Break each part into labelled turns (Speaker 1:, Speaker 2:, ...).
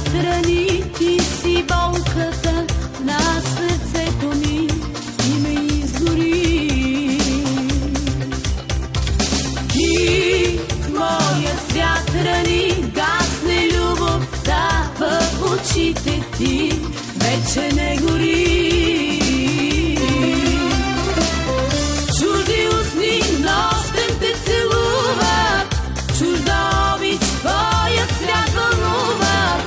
Speaker 1: Страни, ти си болката на сърцето ми и ме изгори. Ти, моя свят, рани, гасне любовта в очите ти, вече не гори. Чужди устни нощем те целуват, чужда обич твоят свят вълнува.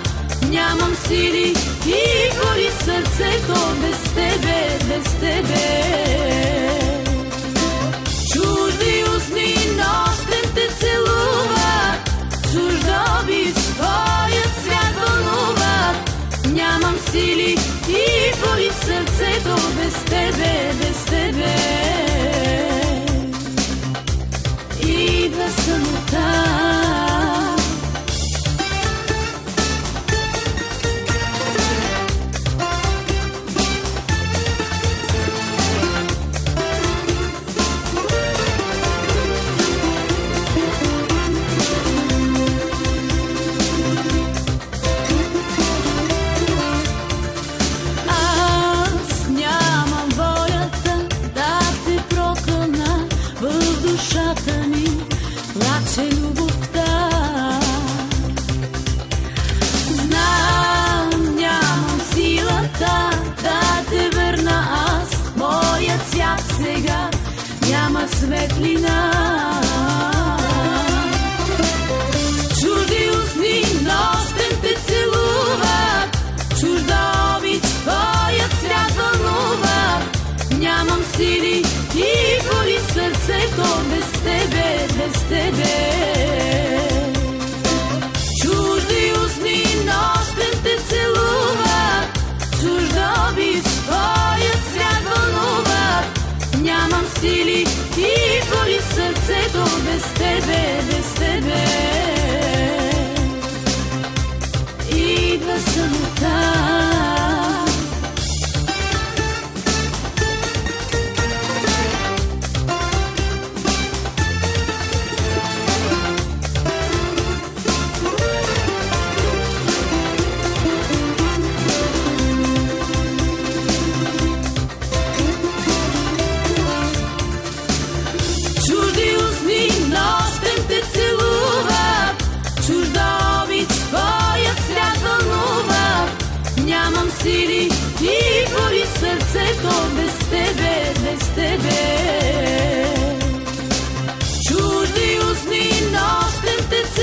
Speaker 1: Нямам сили и гори сърцето без тебе, без тебе. Чужди устни нощем те целуват, чужда обич твоят свят вълнува. Нямам сили и гори сърцето без тебе, без тебе. Идва самота. Душата ми плаче любовта. Знам, нямам силата да те върна аз. Моят свят сега няма светлина. Чужди устни нощем те целуват, чужда обич твоят свят вълнува. Нямам сили и гори сърцето без тебе, без тебе. Чужди устни нощем те целуват, чужда обич твоят свят вълнува. Нямам сили и гори сърцето без тебе, без тебе. Идва самота. Сили и гори сърцето без тебе, без тебе. Чужди устни нощем те